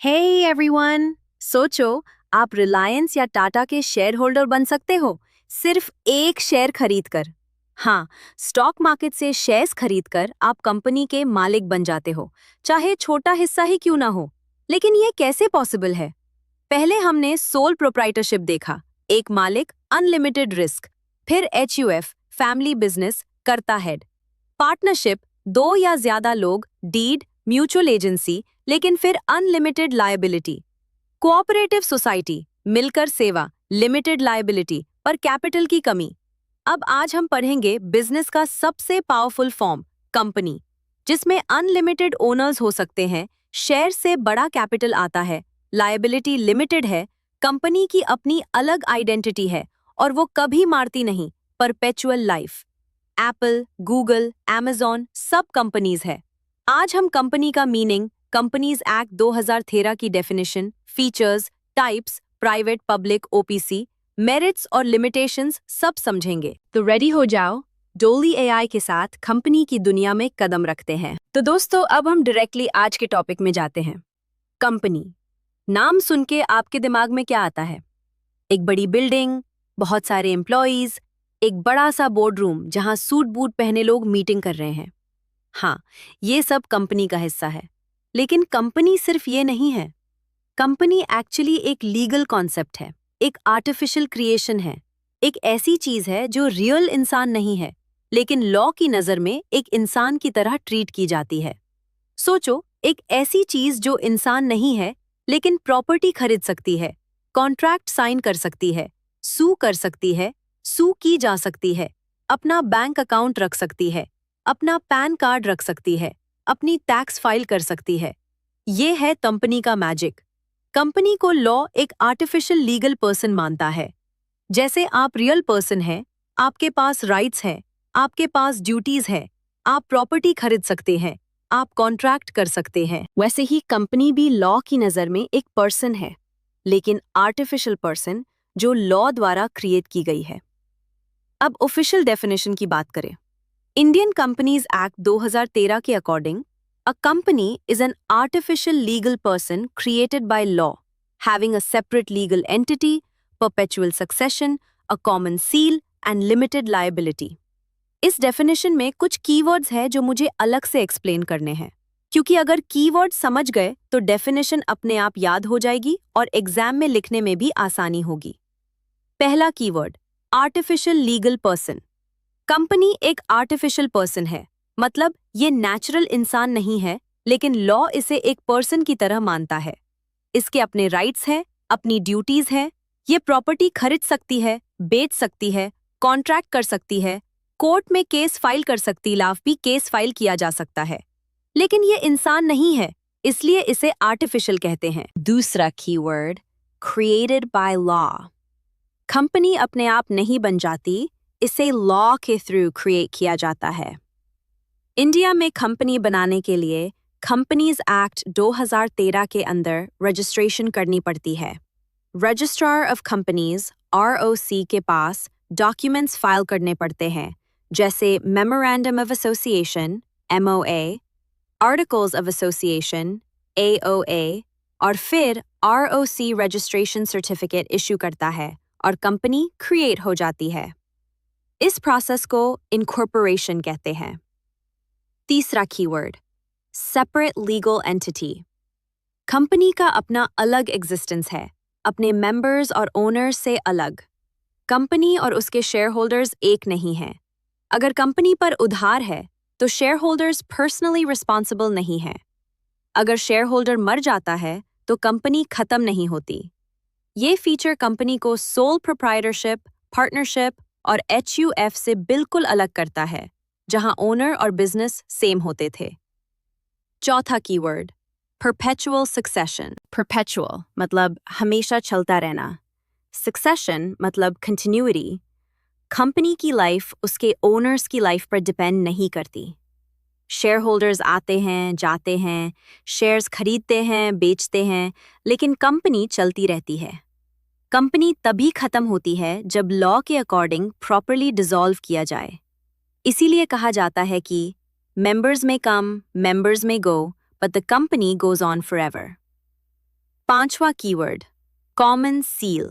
Hey everyone, सोचो आप रिलायंस या टाटा के शेयर होल्डर बन सकते हो सिर्फ एक शेयर खरीदकर। हाँ, स्टॉक मार्केट से शेयर्स खरीदकर आप कंपनी के मालिक बन जाते हो, चाहे छोटा हिस्सा ही क्यों ना हो। लेकिन ये कैसे पॉसिबल है? पहले हमने सोल प्रोप्राइटरशिप देखा, एक मालिक, अनलिमिटेड रिस्क। फिर एचयूएफ, फैमिली बिजनेस, करता हेड। पार्टनरशिप, दो या ज्यादा लोग, डीड, म्यूचुअल एजेंसी, लेकिन फिर अनलिमिटेड लायबिलिटी। कोऑपरेटिव सोसाइटी, मिलकर सेवा, लिमिटेड लायबिलिटी पर कैपिटल की कमी। अब आज हम पढ़ेंगे बिजनेस का सबसे पावरफुल फॉर्म, कंपनी, जिसमें अनलिमिटेड ओनर्स हो सकते हैं, शेयर से बड़ा कैपिटल आता है, लायबिलिटी लिमिटेड है, कंपनी की अपनी अलग आइडेंटिटी है और वो कभी मारती नहीं, perpetual life. Apple, Google, Amazon सब कंपनीज है। आज हम कंपनी का मीनिंग, कंपनीज एक्ट 2013 की definition, features, types, private public OPC, merits और लिमिटेशंस सब समझेंगे। तो रेडी हो जाओ, डोली एआई के साथ कंपनी की दुनिया में कदम रखते हैं। तो दोस्तों, अब हम डायरेक्टली आज के टॉपिक में जाते हैं। कंपनी नाम सुन के आपके दिमाग में क्या आता है? एक बड़ी बिल्डिंग, बहुत सारे एम्प्लॉयज, एक बड़ा सा बोर्ड रूम जहां सूट बूट पहने लोग मीटिंग कर रहे हैं। हाँ, ये सब कंपनी का हिस्सा है। लेकिन कंपनी सिर्फ ये नहीं है। कंपनी एक्चुअली एक लीगल कॉन्सेप्ट है, एक आर्टिफिशियल क्रिएशन है, एक ऐसी चीज है जो रियल इंसान नहीं है, लेकिन लॉ की नजर में एक इंसान की तरह ट्रीट की जाती है। सोचो, एक ऐसी चीज जो इंसान नहीं है, लेकिन प्रॉपर्टी खरीद सकती है, कॉन्ट्रैक्ट साइन कर सकती है, सू कर सकती है, सू की जा सकती है, अपना बैंक अकाउंट रख सकती है, अपना पैन कार्ड रख सकती है, अपनी टैक्स फाइल कर सकती है। ये है कंपनी का मैजिक। कंपनी को लॉ एक आर्टिफिशियल लीगल पर्सन मानता है। जैसे आप रियल पर्सन हैं, आपके पास राइट्स हैं, आपके पास ड्यूटीज हैं, आप प्रॉपर्टी खरीद सकते हैं, आप कॉन्ट्रैक्ट कर सकते हैं। वैसे ही कंपनी भी लॉ की नज़र में एक पर्सन है, लेकिन आर्टिफिशियल पर्सन जो लॉ द्वारा क्रिएट की गई है। अब ऑफिशियल डेफिनेशन की बात करें। इंडियन कंपनीज एक्ट 2013 के according, a company is an artificial legal person created by law, having a separate legal entity, perpetual succession, a common seal and limited liability. इस डेफिनेशन में कुछ कीवर्ड्स हैं जो मुझे अलग से एक्सप्लेन करने हैं, क्योंकि अगर कीवर्ड समझ गए तो डेफिनेशन अपने आप याद हो जाएगी और एग्जाम में लिखने में भी आसानी होगी। पहला keyword, artificial legal person. Company एक आर्टिफिशियल पर्सन है, मतलब ये नेचुरल इंसान नहीं है, लेकिन लॉ इसे एक पर्सन की तरह मानता है। इसके अपने राइट्स हैं, अपनी ड्यूटीज हैं, ये प्रॉपर्टी खरीद सकती है, बेच सकती है, कॉन्ट्रैक्ट कर सकती है, कोर्ट में केस फाइल कर सकती, लाफ भी केस फाइल किया जा सकता है। लेकिन ये इंसान नहीं है, इसलिए इसे आर्टिफिशियल कहते हैं। दूसरा keyword, created by law. Company अपने आप नहीं बन जाती, इसे लॉ के थ्रू क्रिएट किया जाता है। इंडिया में कंपनी बनाने के लिए कंपनीज एक्ट 2013 के अंदर रजिस्ट्रेशन करनी पड़ती है। रजिस्ट्रार ऑफ कंपनीज ROC के पास डॉक्यूमेंट्स फाइल करने पड़ते हैं, जैसे memorandum of association MOA, articles of association AOA, और फिर ROC रजिस्ट्रेशन सर्टिफिकेट इशू करता है और कंपनी क्रिएट हो जाती है। इस प्रोसेस को इनकॉर्पोरेशन कहते हैं। तीसरा keyword, separate legal entity. Company का अपना अलग एग्जिस्टेंस है, अपने मेंबर्स और ओनर्स से अलग। कंपनी और उसके शेयर होल्डर्स एक नहीं हैं। अगर कंपनी पर उधार है तो शेयर होल्डर्स पर्सनली रिस्पॉन्सिबल नहीं है। अगर शेयर होल्डर मर जाता है तो कंपनी खत्म नहीं होती। ये फीचर कंपनी को सोल प्रोप्राइटरशिप, पार्टनरशिप और HUF से बिल्कुल अलग करता है, जहां ओनर और बिजनेस सेम होते थे। चौथा कीवर्ड, परपेचुअल सक्सेशन। परपेचुअल मतलब हमेशा चलता रहना, सक्सेशन मतलब कंटिन्यूटी। कंपनी की लाइफ उसके ओनर्स की लाइफ पर डिपेंड नहीं करती। शेयर होल्डर्स आते हैं, जाते हैं, शेयर्स खरीदते हैं, बेचते हैं, लेकिन कंपनी चलती रहती है। कंपनी तभी खत्म होती है जब लॉ के अकॉर्डिंग प्रॉपरली डिसॉल्व किया जाए। इसीलिए कहा जाता है कि मेंबर्स में कम, मेंबर्स में go, but the company goes on forever. 5वां कीवर्ड, कॉमन सील।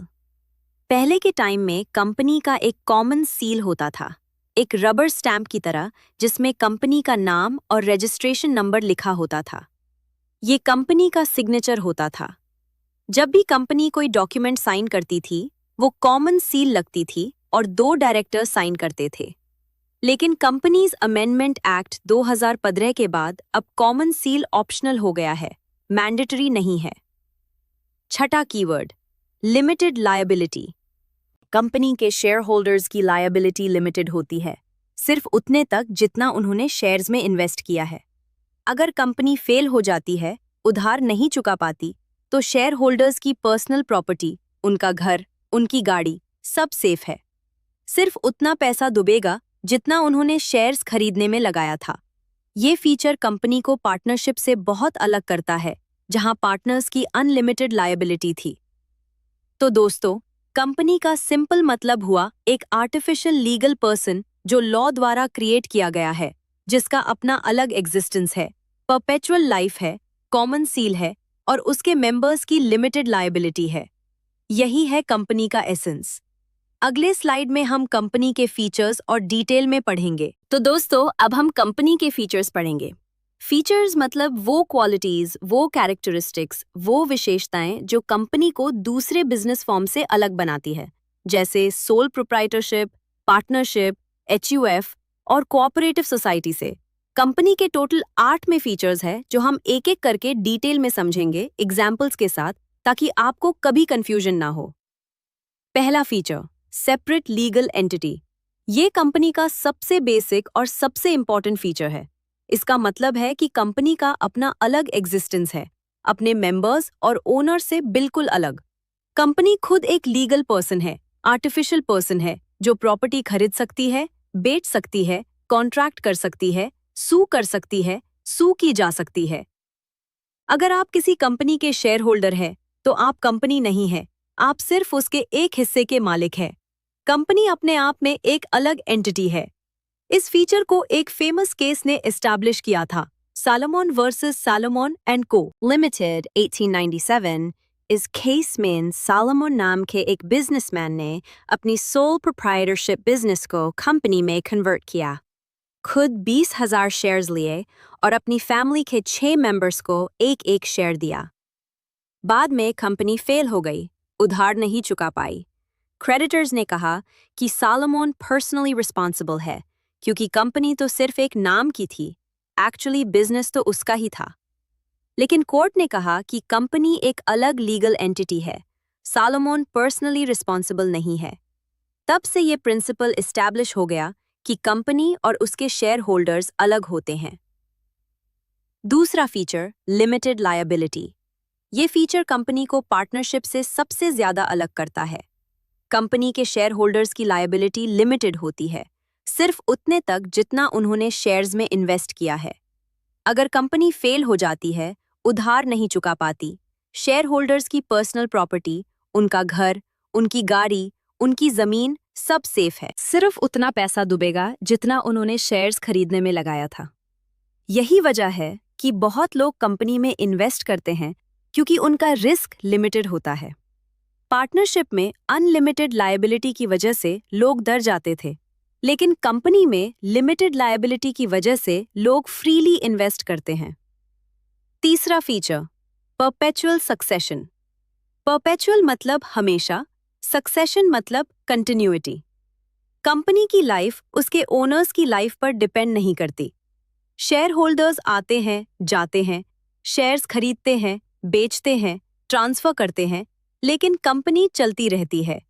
पहले के टाइम में कंपनी का एक कॉमन सील होता था, एक रबर स्टैम्प की तरह जिसमें कंपनी का नाम और रजिस्ट्रेशन नंबर लिखा होता था। ये कंपनी का सिग्नेचर होता था। जब भी कंपनी कोई डॉक्यूमेंट साइन करती थी, वो कॉमन सील लगती थी और 2 डायरेक्टर साइन करते थे। लेकिन कंपनीज अमेंडमेंट एक्ट 2015 के बाद अब कॉमन सील ऑप्शनल हो गया है, मैंडेटरी नहीं है। छठा कीवर्ड, लिमिटेड लायबिलिटी। कंपनी के शेयर होल्डर्स की लायबिलिटी लिमिटेड होती है, सिर्फ उतने तक जितना उन्होंने शेयर्स में इन्वेस्ट किया है। अगर कंपनी फेल हो जाती है, उधार नहीं चुका पाती, तो शेयर होल्डर्स की पर्सनल प्रॉपर्टी, उनका घर, उनकी गाड़ी, सब सेफ है। सिर्फ उतना पैसा डूबेगा जितना उन्होंने शेयर्स खरीदने में लगाया था। ये फीचर कंपनी को पार्टनरशिप से बहुत अलग करता है, जहां पार्टनर्स की अनलिमिटेड लायबिलिटी थी। तो दोस्तों, कंपनी का सिंपल मतलब हुआ एक आर्टिफिशियल लीगल पर्सन जो लॉ द्वारा क्रिएट किया गया है, जिसका अपना अलग एग्जिस्टेंस है, परपेचुअल लाइफ है, कॉमन सील है और उसके मेंबर्स की लिमिटेड लायबिलिटी है। यही है कंपनी का एसेंस। अगले स्लाइड में हम कंपनी के फीचर्स और डिटेल में पढ़ेंगे। तो दोस्तों, अब हम कंपनी के फीचर्स पढ़ेंगे। फीचर्स मतलब वो क्वालिटीज, वो कैरेक्टरिस्टिक्स, वो विशेषताएं जो कंपनी को दूसरे बिजनेस फॉर्म से अलग बनाती है, जैसे सोल प्रोप्राइटरशिप, पार्टनरशिप, एचयूएफ और कोऑपरेटिव सोसाइटी से। कंपनी के टोटल 8 में फीचर्स है जो हम एक एक करके डिटेल में समझेंगे एग्जाम्पल्स के साथ, ताकि आपको कभी कंफ्यूजन ना हो। पहला फीचर, सेपरेट लीगल एंटिटी। ये कंपनी का सबसे बेसिक और सबसे इंपॉर्टेंट फीचर है। इसका मतलब है कि कंपनी का अपना अलग एग्जिस्टेंस है, अपने मेंबर्स और ओनर से बिल्कुल अलग। कंपनी खुद एक लीगल पर्सन है, आर्टिफिशियल पर्सन है, जो प्रॉपर्टी खरीद सकती है, बेच सकती है, कॉन्ट्रैक्ट कर सकती है, सू कर सकती है, सू की जा सकती है। अगर आप किसी कंपनी के शेयर होल्डर हैं, तो आप कंपनी नहीं है, आप सिर्फ उसके एक हिस्से के मालिक हैं। कंपनी अपने आप में एक अलग एंटिटी है। इस फीचर को एक फेमस केस ने एस्टैब्लिश किया था, सालोमन वर्सेस सालोमन एंड को लिमिटेड 1897। इस केस में सालोमन नाम के एक बिजनेसमैन ने अपनी सोल प्रोप्राइटरशिप बिजनेस को कंपनी में कन्वर्ट किया। खुद 20,000 शेयर्स लिए और अपनी फैमिली के 6 मेंबर्स को एक एक शेयर दिया। बाद में कंपनी फेल हो गई, उधार नहीं चुका पाई। क्रेडिटर्स ने कहा कि सालोमन पर्सनली रिस्पॉन्सिबल है, क्योंकि कंपनी तो सिर्फ एक नाम की थी, एक्चुअली बिजनेस तो उसका ही था। लेकिन कोर्ट ने कहा कि कंपनी एक अलग लीगल एंटिटी है, सालोमन पर्सनली रिस्पॉन्सिबल नहीं है। तब से ये प्रिंसिपल एस्टैब्लिश हो गया कि कंपनी और उसके शेयर होल्डर्स अलग होते हैं। दूसरा फीचर, लिमिटेड लायबिलिटी। ये फीचर कंपनी को पार्टनरशिप से सबसे ज्यादा अलग करता है। कंपनी के शेयर होल्डर्स की लायबिलिटी लिमिटेड होती है, सिर्फ उतने तक जितना उन्होंने शेयर्स में इन्वेस्ट किया है। अगर कंपनी फेल हो जाती है, उधार नहीं चुका पाती, शेयर होल्डर्स की पर्सनल प्रॉपर्टी, उनका घर, उनकी गाड़ी, उनकी जमीन, सब सेफ है। सिर्फ उतना पैसा डूबेगा जितना उन्होंने शेयर्स खरीदने में लगाया था। यही वजह है कि बहुत लोग कंपनी में इन्वेस्ट करते हैं, क्योंकि उनका रिस्क लिमिटेड होता है। पार्टनरशिप में अनलिमिटेड लायबिलिटी की वजह से लोग डर जाते थे, लेकिन कंपनी में लिमिटेड लायबिलिटी की वजह से लोग फ्रीली इन्वेस्ट करते हैं। तीसरा फीचर, परपेचुअल सक्सेशन। परपेचुअल मतलब हमेशा, सक्सेशन मतलब कंटिन्यूटी। कंपनी की लाइफ उसके ओनर्स की लाइफ पर डिपेंड नहीं करती। शेयर होल्डर्स आते हैं, जाते हैं, शेयर्स खरीदते हैं, बेचते हैं, ट्रांसफर करते हैं, लेकिन कंपनी चलती रहती है।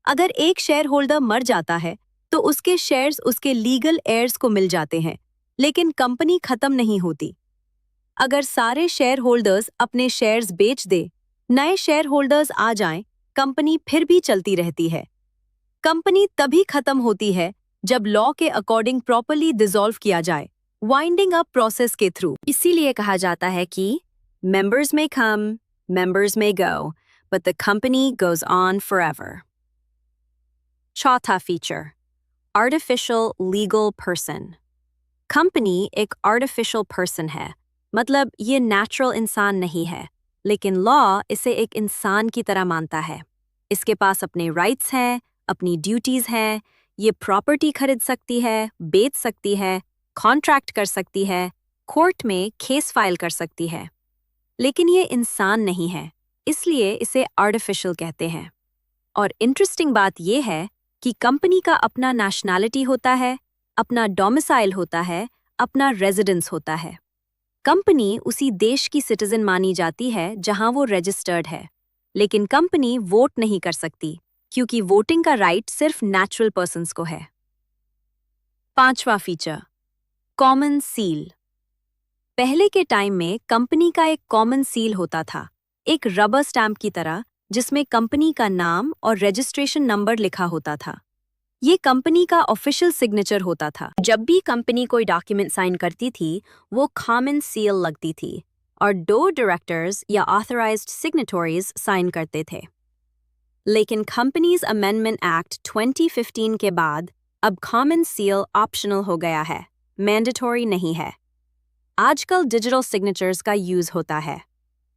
अगर एक शेयर होल्डर मर जाता है, तो उसके शेयर्स उसके लीगल एयर्स को मिल जाते हैं, लेकिन कंपनी खत्म नहीं होती। अगर सारे शेयर होल्डर्स अपने शेयर्स बेच दे, नए शेयर होल्डर्स आ जाएं, कंपनी फिर भी चलती रहती है। कंपनी तभी खत्म होती है जब लॉ के अकॉर्डिंग प्रॉपर्ली डिसॉल्व किया जाए, वाइंडिंग अप प्रोसेस के थ्रू। इसीलिए कहा जाता है कि members may come, members may go, but the company goes on forever. चौथा feature, artificial legal person. Company एक artificial person है, मतलब ये natural इंसान नहीं है, लेकिन लॉ इसे एक इंसान की तरह मानता है। इसके पास अपने राइट्स हैं, अपनी ड्यूटीज हैं, ये प्रॉपर्टी खरीद सकती है, बेच सकती है, कॉन्ट्रैक्ट कर सकती है, कोर्ट में केस फाइल कर सकती है। लेकिन ये इंसान नहीं है, इसलिए इसे आर्टिफिशियल कहते हैं। और इंटरेस्टिंग बात यह है कि कंपनी का अपना नेशनैलिटी होता है, अपना डोमिसाइल होता है, अपना रेजिडेंस होता है। कंपनी उसी देश की सिटीजन मानी जाती है जहां वो रजिस्टर्ड है, लेकिन कंपनी वोट नहीं कर सकती क्योंकि वोटिंग का राइट सिर्फ नेचुरल पर्सन्स को है। 5वां फीचर, कॉमन सील। पहले के टाइम में कंपनी का एक कॉमन सील होता था, एक रबर स्टैम्प की तरह, जिसमें कंपनी का नाम और रजिस्ट्रेशन नंबर लिखा होता था। ये कंपनी का ऑफिशियल सिग्नेचर होता था। जब भी कंपनी कोई डॉक्यूमेंट साइन करती थी, वो कॉमन सील लगती थी और 2 डायरेक्टर्स या ऑथराइज्ड सिग्नेटरीज साइन करते थे। लेकिन कंपनीज अमेंडमेंट एक्ट 2015 के बाद अब कॉमन सील ऑप्शनल हो गया है, मैंडेटरी नहीं है। आजकल डिजिटल सिग्नेचर्स का यूज होता है,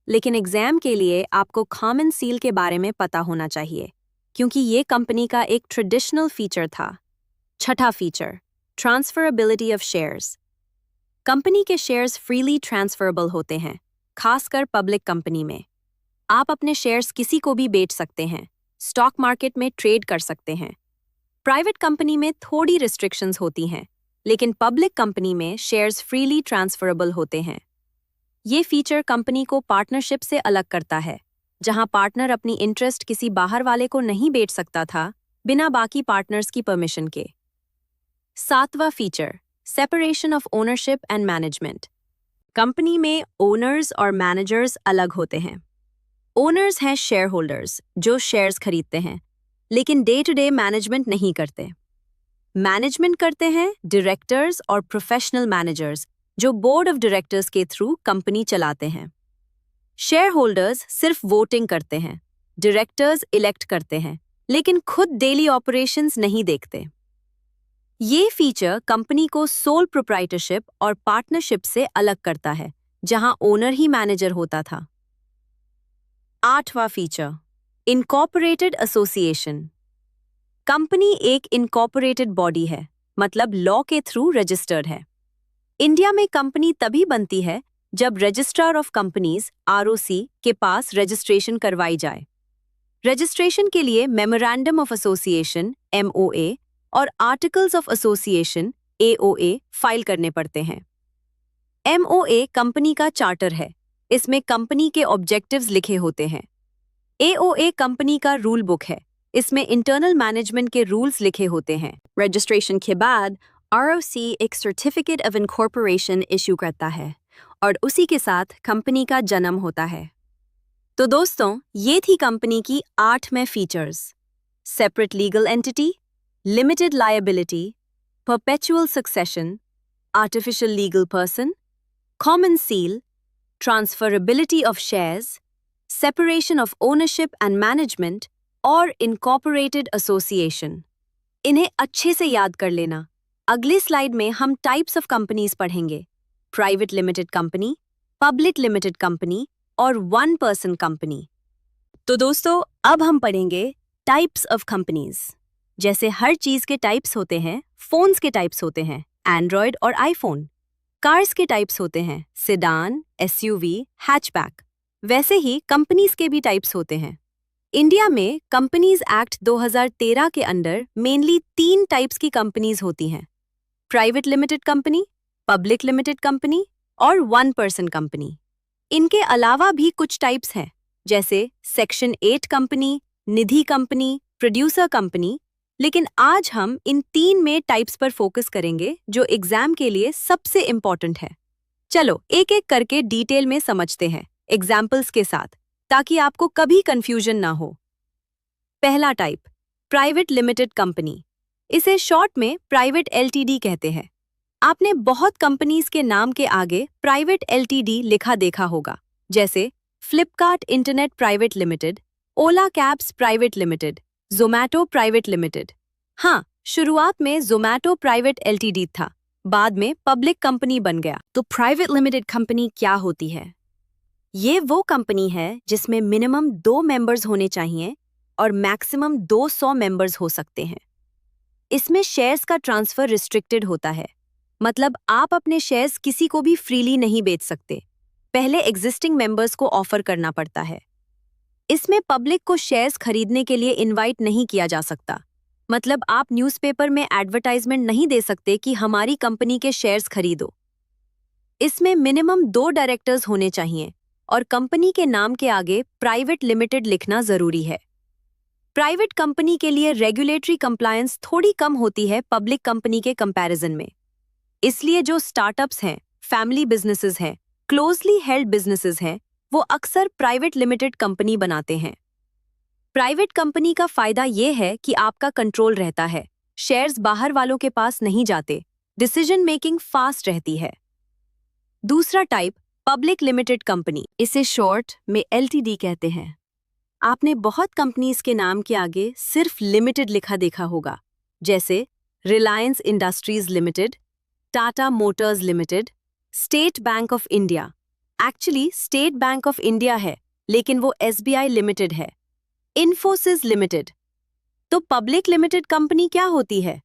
लेकिन एग्जाम के लिए आपको कॉमन सील के बारे में पता होना चाहिए, क्योंकि ये कंपनी का एक ट्रेडिशनल फीचर था। 6वां feature, transferability of shares. Company के शेयर्स फ्रीली ट्रांसफरेबल होते हैं, खासकर पब्लिक कंपनी में। आप अपने शेयर्स किसी को भी बेच सकते हैं, स्टॉक मार्केट में ट्रेड कर सकते हैं। प्राइवेट कंपनी में थोड़ी रिस्ट्रिक्शंस होती हैं, लेकिन पब्लिक कंपनी में शेयर्स फ्रीली ट्रांसफरेबल होते हैं। ये फीचर कंपनी को पार्टनरशिप से अलग करता है, जहां पार्टनर अपनी इंटरेस्ट किसी बाहर वाले को नहीं बेच सकता था बिना बाकी पार्टनर्स की परमिशन के। 7वां feature, separation of ownership and management. Company में ओनर्स और मैनेजर्स अलग होते हैं। ओनर्स हैं शेयर होल्डर्स, जो शेयर्स खरीदते हैं, लेकिन डे टू डे मैनेजमेंट नहीं करते। मैनेजमेंट करते हैं डायरेक्टर्स और प्रोफेशनल मैनेजर्स, जो बोर्ड ऑफ डायरेक्टर्स के थ्रू कंपनी चलाते हैं। शेयर होल्डर्स सिर्फ वोटिंग करते हैं, डायरेक्टर्स इलेक्ट करते हैं, लेकिन खुद डेली ऑपरेशंस नहीं देखते। ये फीचर कंपनी को सोल प्रोप्राइटरशिप और पार्टनरशिप से अलग करता है, जहां ओनर ही मैनेजर होता था। 8वां फीचर, इनकॉर्पोरेटेड एसोसिएशन। कंपनी एक इनकॉर्पोरेटेड बॉडी है, मतलब लॉ के थ्रू रजिस्टर्ड है। इंडिया में कंपनी तभी बनती है जब रजिस्ट्रार ऑफ कंपनीज (ROC) के पास रजिस्ट्रेशन करवाई जाए। रजिस्ट्रेशन के लिए मेमोरेंडम ऑफ एसोसिएशन (MOA) और articles of association (AOA) file करने पड़ते हैं। MOA कंपनी का चार्टर है, इसमें कंपनी के ऑब्जेक्टिव्स लिखे होते हैं। AOA कंपनी का रूल बुक है, इसमें इंटरनल मैनेजमेंट के रूल्स लिखे होते हैं। रजिस्ट्रेशन के बाद ROC एक सर्टिफिकेट ऑफ इनकॉर्पोरेशन इशू करता है और उसी के साथ कंपनी का जन्म होता है। तो दोस्तों, ये थी कंपनी की 8 में features: separate legal entity, limited liability, perpetual succession, artificial legal person, common seal, transferability of shares, separation of ownership and management और इनकॉर्पोरेटेड एसोसिएशन। इन्हें अच्छे से याद कर लेना। अगले स्लाइड में हम टाइप्स ऑफ कंपनीज पढ़ेंगे: private limited company, public limited company और 1 पर्सन कंपनी। तो दोस्तों, अब हम पढ़ेंगे टाइप्स ऑफ कंपनीज। जैसे हर चीज के टाइप्स होते हैं, फोन्स के टाइप्स होते हैं, एंड्रॉयड और आईफोन। कार्स के टाइप्स होते हैं, सेडान, SUV, हैचबैक। वैसे ही कंपनीज के भी टाइप्स होते हैं। इंडिया में कंपनीज एक्ट 2013 के अंडर मेनली 3 टाइप्स की कंपनीज होती हैं: private limited company, public limited company और 1 पर्सन कंपनी। इनके अलावा भी कुछ टाइप्स हैं, जैसे सेक्शन 8 कंपनी, निधि कंपनी, प्रोड्यूसर कंपनी। लेकिन आज हम इन 3 में टाइप्स पर फोकस करेंगे जो एग्जाम के लिए सबसे इंपॉर्टेंट है। चलो एक एक करके डिटेल में समझते हैं एग्जाम्पल्स के साथ, ताकि आपको कभी कंफ्यूजन ना हो। पहला टाइप, प्राइवेट लिमिटेड कंपनी। इसे शॉर्ट में प्राइवेट LTD कहते हैं। आपने बहुत कंपनीज के नाम के आगे प्राइवेट LTD लिखा देखा होगा, जैसे Flipkart internet private limited, Ola cabs private limited, Zomato private limited. हाँ, शुरुआत में जोमैटो प्राइवेट LTD था, बाद में पब्लिक कंपनी बन गया। तो प्राइवेट लिमिटेड कंपनी क्या होती है? ये वो कंपनी है जिसमें मिनिमम 2 मेंबर्स होने चाहिए और मैक्सिमम 200 मेंबर्स हो सकते हैं। इसमें शेयर्स का ट्रांसफर रिस्ट्रिक्टेड होता है, मतलब आप अपने शेयर्स किसी को भी फ्रीली नहीं बेच सकते, पहले एग्जिस्टिंग मेंबर्स को ऑफर करना पड़ता है। इसमें पब्लिक को शेयर्स खरीदने के लिए इनवाइट नहीं किया जा सकता, मतलब आप न्यूज़पेपर में एडवर्टाइजमेंट नहीं दे सकते कि हमारी कंपनी के शेयर्स खरीदो। इसमें मिनिमम 2 डायरेक्टर्स होने चाहिए और कंपनी के नाम के आगे प्राइवेट लिमिटेड लिखना जरूरी है। प्राइवेट कंपनी के लिए रेगुलेटरी कंप्लायंस थोड़ी कम होती है पब्लिक कंपनी के कंपैरिजन में। इसलिए जो स्टार्टअप्स हैं, फैमिली बिजनेसेस हैं, क्लोजली हेल्ड बिजनेसेस हैं, वो अक्सर प्राइवेट लिमिटेड कंपनी बनाते हैं। प्राइवेट कंपनी का फायदा ये है कि आपका कंट्रोल रहता है, शेयर्स बाहर वालों के पास नहीं जाते, डिसीजन मेकिंग फास्ट रहती है। दूसरा टाइप पब्लिक लिमिटेड कंपनी, इसे शॉर्ट में एलटीडी कहते हैं। आपने बहुत कंपनीज के नाम के आगे सिर्फ लिमिटेड लिखा देखा होगा, जैसे Reliance industries limited, Tata Motors limited, state bank of India. Actually state bank of India है, लेकिन वो एसबीआई लिमिटेड है। इन्फोसिस लिमिटेड। तो पब्लिक लिमिटेड कंपनी क्या होती है?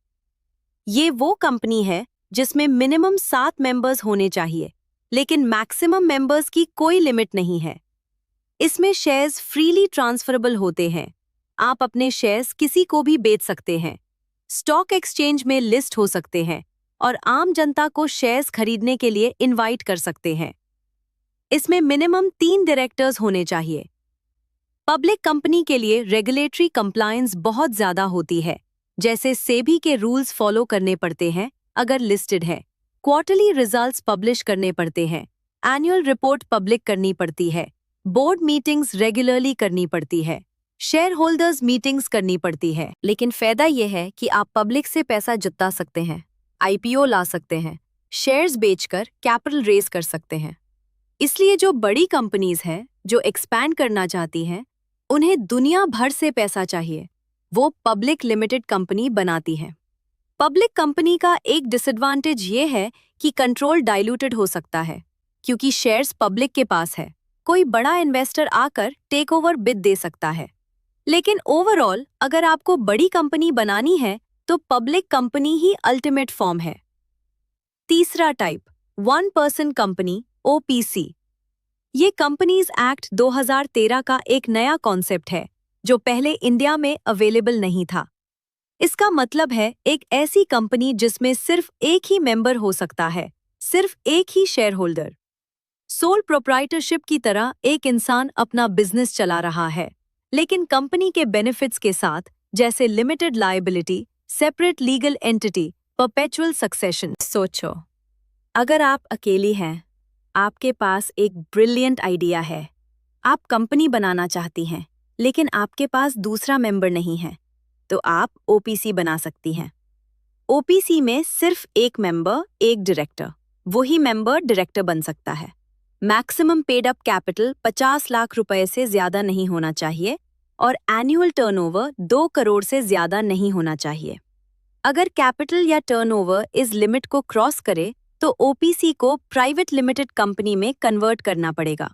ये वो कंपनी है जिसमें मिनिमम 7 मेंबर्स होने चाहिए, लेकिन मैक्सिमम मेंबर्स की कोई लिमिट नहीं है। इसमें शेयर्स फ्रीली ट्रांसफरेबल होते हैं, आप अपने शेयर्स किसी को भी बेच सकते हैं, स्टॉक एक्सचेंज में लिस्ट हो सकते हैं और आम जनता को शेयर्स खरीदने के लिए इनवाइट कर सकते हैं। इसमें मिनिमम 3 डायरेक्टर्स होने चाहिए। पब्लिक कंपनी के लिए रेगुलेटरी कंप्लायंस बहुत ज्यादा होती है, जैसे सेबी के रूल्स फॉलो करने पड़ते हैं अगर लिस्टेड है, क्वार्टरली रिजल्ट्स पब्लिश करने पड़ते हैं, एनुअल रिपोर्ट पब्लिक करनी पड़ती है, बोर्ड मीटिंग्स रेगुलरली करनी पड़ती है, शेयर होल्डर्स मीटिंग्स करनी पड़ती है। लेकिन फायदा यह है कि आप पब्लिक से पैसा जुटा सकते हैं, आईपीओ ला सकते हैं, शेयर्स बेचकर कैपिटल रेज कर सकते हैं। इसलिए जो बड़ी कंपनीज हैं जो एक्सपैंड करना चाहती हैं, उन्हें दुनिया भर से पैसा चाहिए, वो पब्लिक लिमिटेड कंपनी बनाती हैं। पब्लिक कंपनी का एक डिसएडवांटेज ये है कि कंट्रोल डाइल्यूटेड हो सकता है, क्योंकि शेयर्स पब्लिक के पास है, कोई बड़ा इन्वेस्टर आकर टेक ओवर बिड दे सकता है। लेकिन ओवरऑल अगर आपको बड़ी कंपनी बनानी है तो पब्लिक कंपनी ही अल्टीमेट फॉर्म है। तीसरा type, one person company, OPC. ये कंपनीज एक्ट 2013 का एक नया कॉन्सेप्ट है जो पहले इंडिया में अवेलेबल नहीं था। इसका मतलब है एक ऐसी कंपनी जिसमें सिर्फ एक ही मेंबर हो सकता है, सिर्फ एक ही शेयर होल्डर। सोल प्रोप्राइटरशिप की तरह एक इंसान अपना बिजनेस चला रहा है, लेकिन कंपनी के बेनिफिट्स के साथ, जैसे limited liability, separate legal entity, perpetual succession. सोचो, अगर आप अकेली हैं, आपके पास एक ब्रिलियंट आइडिया है, आप कंपनी बनाना चाहती हैं, लेकिन आपके पास दूसरा मेंबर नहीं है, तो आप ओपीसी बना सकती हैं। ओपीसी में सिर्फ एक मेंबर, एक डायरेक्टर, वही मेंबर डायरेक्टर बन सकता है। Maximum paid up capital 50 lakh रुपए से ज्यादा नहीं होना चाहिए और एनुअल टर्नओवर 2 करोड़ से ज्यादा नहीं होना चाहिए। अगर कैपिटल या टर्नओवर इस लिमिट को क्रॉस करे तो ओपीसी को प्राइवेट लिमिटेड कंपनी में कन्वर्ट करना पड़ेगा।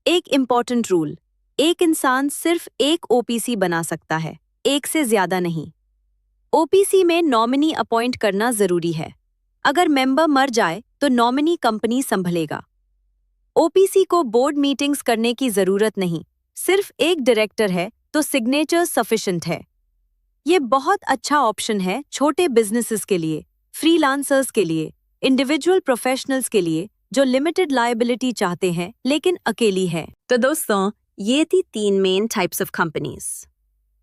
एक इंपॉर्टेंट रूल, एक इंसान सिर्फ एक ओपीसी बना सकता है, एक से ज्यादा नहीं। ओपीसी में नॉमिनी अपॉइंट करना जरूरी है, अगर मेंबर मर जाए तो नॉमिनी कंपनी संभलेगा। ओपीसी को बोर्ड मीटिंग्स करने की जरूरत नहीं, सिर्फ एक डायरेक्टर है तो सिग्नेचर सफिशिएंट है। ये बहुत अच्छा ऑप्शन है छोटे बिजनेसेस के लिए, फ्रीलांसर्स के लिए, इंडिविजुअल प्रोफेशनल्स के लिए जो लिमिटेड लायबिलिटी चाहते हैं लेकिन अकेली है। तो दोस्तों, ये थी 3 main types of companies.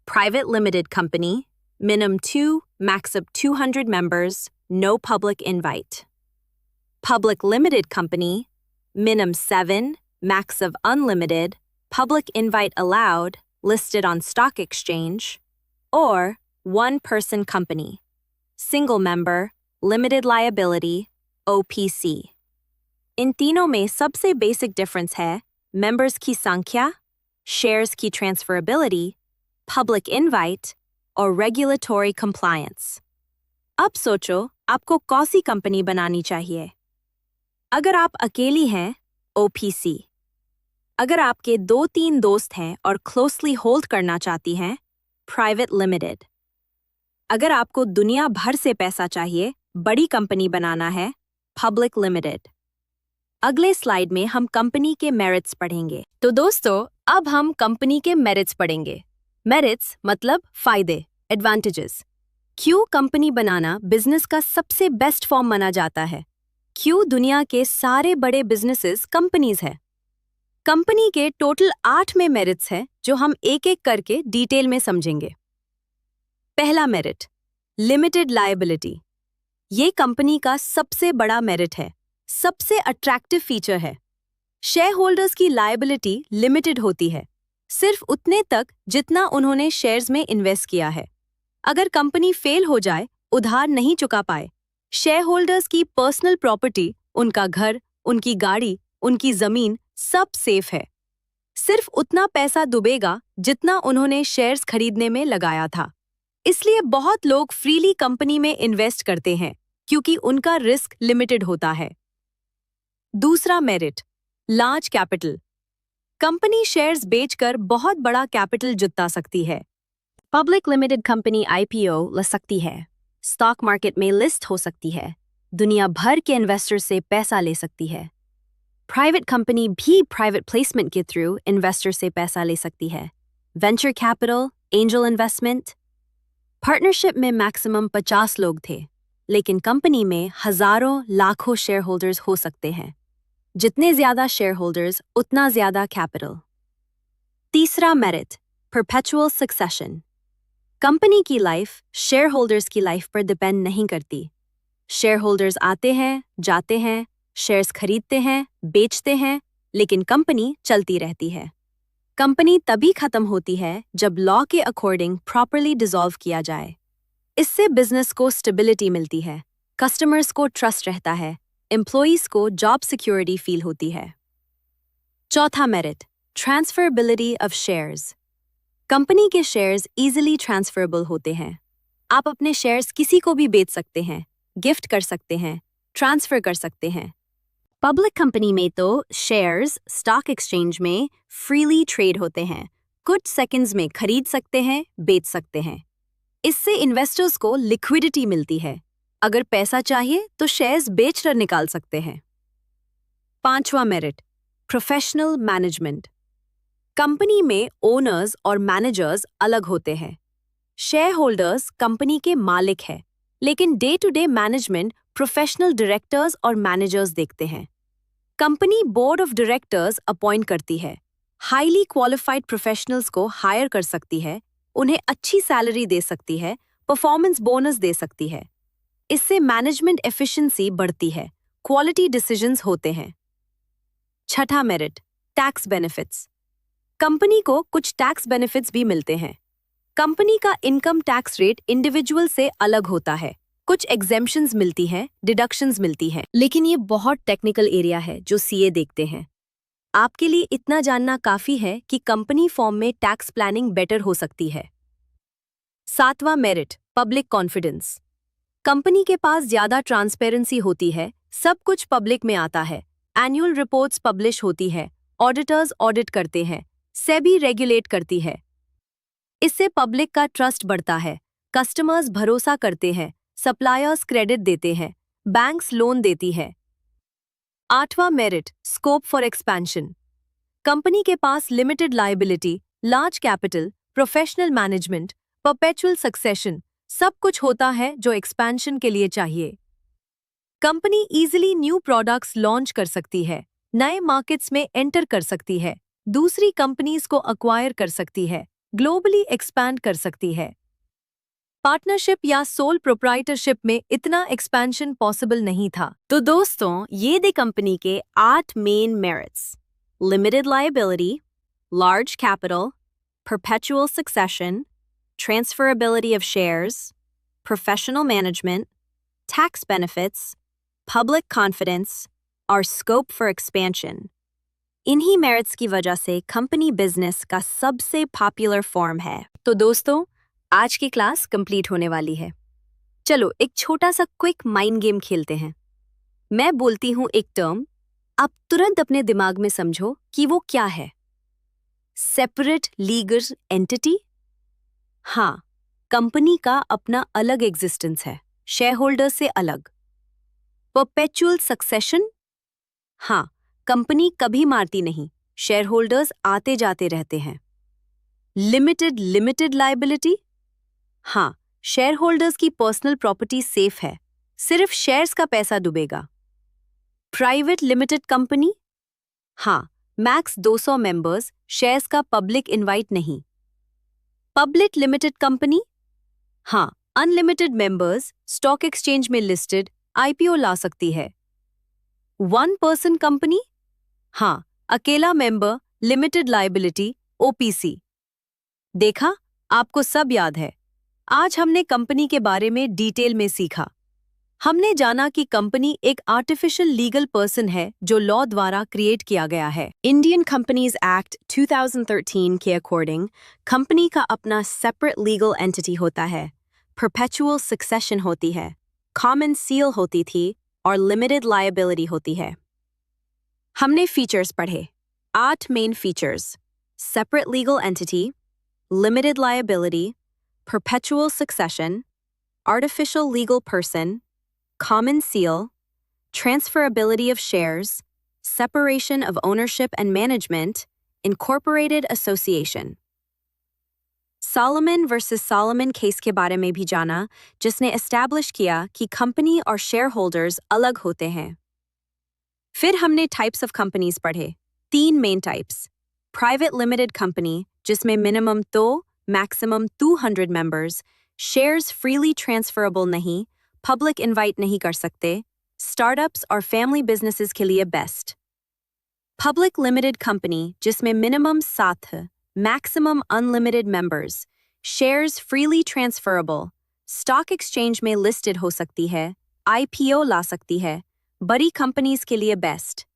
Private limited company, minimum 2, max of 200 members, no public invite. Public limited company, minimum 7, max of unlimited, public invite allowed, listed on stock exchange. Or one-person company, single member, limited liability, OPC. इन तीनों में सबसे basic difference है members की संख्या, shares की transferability, public invite और regulatory compliance. अब सोचो आपको कौन सी कंपनी बनानी चाहिए। अगर आप अकेली हैं, ओपीसी। अगर आपके 2-3 दोस्त हैं और क्लोजली होल्ड करना चाहती हैं, प्राइवेट लिमिटेड। अगर आपको दुनिया भर से पैसा चाहिए, बड़ी कंपनी बनाना है, पब्लिक लिमिटेड। अगले स्लाइड में हम कंपनी के मेरिट्स पढ़ेंगे। तो दोस्तों, अब हम कंपनी के मेरिट्स पढ़ेंगे। मेरिट्स मतलब फायदे, एडवांटेजेस। क्यों कंपनी बनाना बिजनेस का सबसे बेस्ट फॉर्म माना जाता है? क्यों दुनिया के सारे बड़े बिजनेसेस कंपनीज है? कंपनी के टोटल 8 में मेरिट्स हैं जो हम एक एक करके डिटेल में समझेंगे। पहला मेरिट, लिमिटेड लायबिलिटी। ये कंपनी का सबसे बड़ा मेरिट है, सबसे अट्रैक्टिव फीचर है। शेयर होल्डर्स की लायबिलिटी लिमिटेड होती है, सिर्फ उतने तक जितना उन्होंने शेयर्स में इन्वेस्ट किया है। अगर कंपनी फेल हो जाए, उधार नहीं चुका पाए, शेयर होल्डर्स की पर्सनल प्रॉपर्टी, उनका घर, उनकी गाड़ी, उनकी जमीन सब सेफ है। सिर्फ उतना पैसा डूबेगा जितना उन्होंने शेयर्स खरीदने में लगाया था। इसलिए बहुत लोग फ्रीली कंपनी में इन्वेस्ट करते हैं क्योंकि उनका रिस्क लिमिटेड होता है। दूसरा merit, large capital. Company shares बेचकर बहुत बड़ा कैपिटल जुटा सकती है। पब्लिक लिमिटेड कंपनी आईपीओ ले सकती है, स्टॉक मार्केट में लिस्ट हो सकती है, दुनिया भर के इन्वेस्टर से पैसा ले सकती है। प्राइवेट कंपनी भी प्राइवेट प्लेसमेंट के थ्रू इन्वेस्टर से पैसा ले सकती है। Venture capital, angel investment. Partnership में मैक्सिमम 50 लोग थे, लेकिन कंपनी में हजारों लाखों शेयर होल्डर्स हो सकते हैं। जितने ज्यादा शेयर होल्डर्स उतना ज्यादा कैपिटल। तीसरा मेरिट, परपेचुअल सक्सेशन। कंपनी की लाइफ शेयर होल्डर्स की लाइफ पर डिपेंड नहीं करती। शेयर होल्डर्स आते हैं, जाते हैं, शेयर्स खरीदते हैं, बेचते हैं, लेकिन कंपनी चलती रहती है। कंपनी तभी खत्म होती है जब लॉ के अकॉर्डिंग प्रॉपर्ली डिसॉल्व किया जाए। इससे बिजनेस को स्टेबिलिटी मिलती है, कस्टमर्स को ट्रस्ट रहता है, एम्प्लॉइज को जॉब सिक्योरिटी फील होती है। चौथा merit, transferability of shares. Company के शेयर्स इजीली ट्रांसफरेबल होते हैं। आप अपने शेयर्स किसी को भी बेच सकते हैं, गिफ्ट कर सकते हैं, ट्रांसफर कर सकते हैं। पब्लिक कंपनी में तो शेयर्स स्टॉक एक्सचेंज में फ्रीली ट्रेड होते हैं, कुछ सेकंड्स में खरीद सकते हैं, बेच सकते हैं। इससे इन्वेस्टर्स को लिक्विडिटी मिलती है, अगर पैसा चाहिए तो शेयर्स बेचकर निकाल सकते हैं। पांचवा मेरिट, प्रोफेशनल मैनेजमेंट। कंपनी में ओनर्स और मैनेजर्स अलग होते हैं। शेयर होल्डर्स कंपनी के मालिक हैं, लेकिन day to day management professional directors और मैनेजर्स देखते हैं। Company board of directors appoint करती है, हाईली क्वालिफाइड प्रोफेशनल्स को हायर कर सकती है, उन्हें अच्छी सैलरी दे सकती है, परफॉर्मेंस बोनस दे सकती है। इससे मैनेजमेंट एफिशिएंसी बढ़ती है, क्वालिटी डिसीजंस होते हैं। छठा मेरिट, टैक्स बेनिफिट्स। कंपनी को कुछ टैक्स बेनिफिट्स भी मिलते हैं। कंपनी का इनकम टैक्स रेट इंडिविजुअल से अलग होता है, कुछ एग्जेम्पशंस मिलती हैं, डिडक्शंस मिलती हैं, लेकिन ये बहुत टेक्निकल एरिया है जो सीए देखते हैं। आपके लिए इतना जानना काफी है कि कंपनी फॉर्म में टैक्स प्लानिंग बेटर हो सकती है। सातवां मेरिट, पब्लिक कॉन्फिडेंस। कंपनी के पास ज्यादा ट्रांसपेरेंसी होती है, सब कुछ पब्लिक में आता है, एनुअल रिपोर्ट्स पब्लिश होती है, ऑडिटर्स ऑडिट करते हैं, सेबी रेगुलेट करती है। इससे पब्लिक का ट्रस्ट बढ़ता है, कस्टमर्स भरोसा करते हैं, सप्लायर्स क्रेडिट देते हैं, बैंक्स लोन देती है। आठवां merit, scope for expansion. Company के पास limited liability, large capital, professional management, perpetual succession सब कुछ होता है जो एक्सपेंशन के लिए चाहिए। Company easily new products launch कर सकती है, नए मार्केट्स में एंटर कर सकती है, दूसरी कंपनीज को अक्वायर कर सकती है, ग्लोबली एक्सपैंड कर सकती है। पार्टनरशिप या सोल प्रोप्राइटरशिप में इतना एक्सपेंशन पॉसिबल नहीं था। तो दोस्तों, ये थे कंपनी के 8 main merits: limited liability, large capital, perpetual succession, transferability of shares, professional management, tax benefits, public confidence, और scope for expansion। इन्हीं मेरिट्स की वजह से कंपनी बिजनेस का सबसे पॉपुलर फॉर्म है। तो दोस्तों, आज की क्लास कंप्लीट होने वाली है। चलो एक छोटा सा क्विक माइंड गेम खेलते हैं। मैं बोलती हूँ एक टर्म, अब तुरंत अपने दिमाग में समझो कि वो क्या है। Separate legal entity? हाँ, कंपनी का अपना अलग एग्जिस्टेंस है, शेयर होल्डर से अलग। Perpetual succession? हाँ, कंपनी कभी मारती नहीं, शेयर होल्डर्स आते जाते रहते हैं। Limited liability? हाँ, शेयर होल्डर्स की पर्सनल प्रॉपर्टी सेफ है, सिर्फ शेयर्स का पैसा डूबेगा। Private limited company? हाँ, मैक्स 200 मेंबर्स, शेयर्स का पब्लिक इनवाइट नहीं। Public limited company? हाँ, अनलिमिटेड मेंबर्स, स्टॉक एक्सचेंज में लिस्टेड, आईपीओ ला सकती है। One person company? हाँ, अकेला मेंबर, लिमिटेड लायबिलिटी, ओपीसी। देखा, आपको सब याद है। आज हमने कंपनी के बारे में डिटेल में सीखा। हमने जाना कि कंपनी एक आर्टिफिशियल लीगल पर्सन है जो लॉ द्वारा क्रिएट किया गया है। इंडियन कंपनीज एक्ट 2013 के अकॉर्डिंग कंपनी का अपना सेपरेट लीगल एंटिटी होता है, परपेचुअल सक्सेशन होती है, कॉमन सील होती थी और लिमिटेड लायबिलिटी होती है। हमने फीचर्स पढ़े, 8 main features: separate legal entity, limited liability, perpetual succession, artificial legal person, common seal, transferability of shares, separation of ownership and management, incorporated association. Solomon versus Solomon case के बारे में भी जाना, जिसने एस्टैब्लिश किया कि कंपनी और शेयर होल्डर्स अलग होते हैं। फिर हमने टाइप्स ऑफ कंपनीज पढ़े, 3 main types: private limited company, जिसमें minimum maximum 200 members, shares freely transferable नहीं, पब्लिक इनवाइट नहीं कर सकते, स्टार्टअप्स और फैमिली बिजनेसेस के लिए बेस्ट। पब्लिक लिमिटेड कंपनी, जिसमें minimum 7, maximum unlimited members, shares freely transferable, stock exchange में लिस्टेड हो सकती है, आईपीओ ला सकती है, बड़ी कंपनीज के लिए बेस्ट।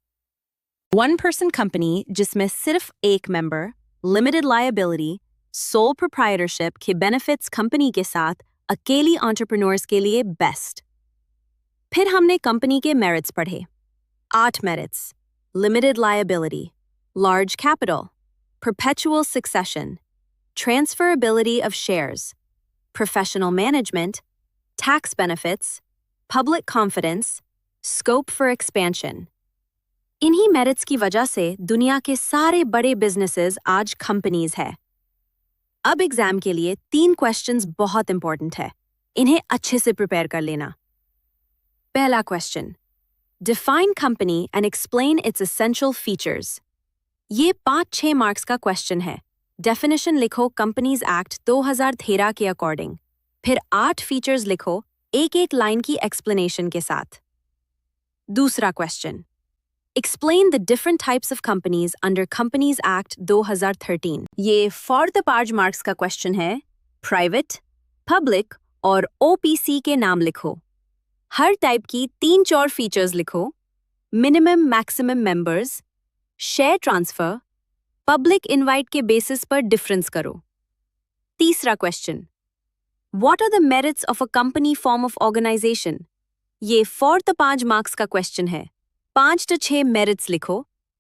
वन पर्सन कंपनी, जिसमें सिर्फ एक member, limited liability, sole proprietorship के बेनिफिट्स कंपनी के साथ अकेली एंटरप्रेन्योर्स के लिए बेस्ट। फिर हमने कंपनी के मेरिट्स पढ़े, 8 merits: limited liability, large capital, perpetual succession, transferability of shares, professional management, tax benefits, public confidence, scope for expansion. इन्हीं मेरिट्स की वजह से दुनिया के सारे बड़े बिजनेसेस आज कंपनीज है। अब एग्जाम के लिए 3 क्वेश्चंस बहुत इंपॉर्टेंट है, इन्हें अच्छे से प्रिपेयर कर लेना। पहला question, define company and explain it's essential features. ये 5-6 मार्क्स का क्वेश्चन है। डेफिनेशन लिखो कंपनीज एक्ट 2013 के अकॉर्डिंग, फिर 8 फीचर्स लिखो एक लाइन की एक्सप्लेनेशन के साथ। दूसरा question, Explain the different types of companies under Companies Act 2013. ये 4 the 5 marks का क्वेश्चन है। प्राइवेट, पब्लिक और ओपीसी के नाम लिखो। हर टाइप की 3-4 फीचर्स लिखो। Minimum maximum members, share transfer, public invite के बेसिस पर डिफरेंस करो। तीसरा question, What are the merits of a company form of organization? ये 4 the 5 marks का क्वेश्चन है। 5 to 6 मेरिट्स लिखो,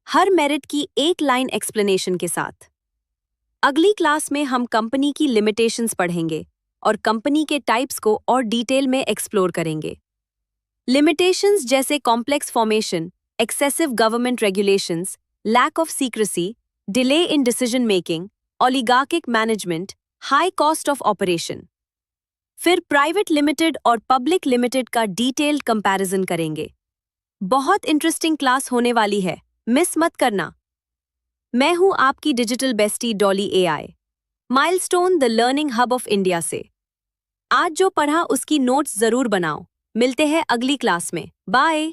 हर मेरिट की एक लाइन एक्सप्लेनेशन के साथ। अगली क्लास में हम कंपनी की लिमिटेशंस पढ़ेंगे और कंपनी के टाइप्स को और डिटेल में एक्सप्लोर करेंगे। लिमिटेशंस जैसे complex formation, excessive government regulations, lack of secrecy, delay in decision making, oligarchic management, high cost of operation. फिर प्राइवेट लिमिटेड और पब्लिक लिमिटेड का डिटेल्ड कंपैरिजन करेंगे। बहुत इंटरेस्टिंग क्लास होने वाली है, मिस मत करना। मैं हूं आपकी digital bestie Dolly AI, milestone the learning hub of India से। आज जो पढ़ा उसकी नोट्स जरूर बनाओ। मिलते हैं अगली क्लास में। बाय।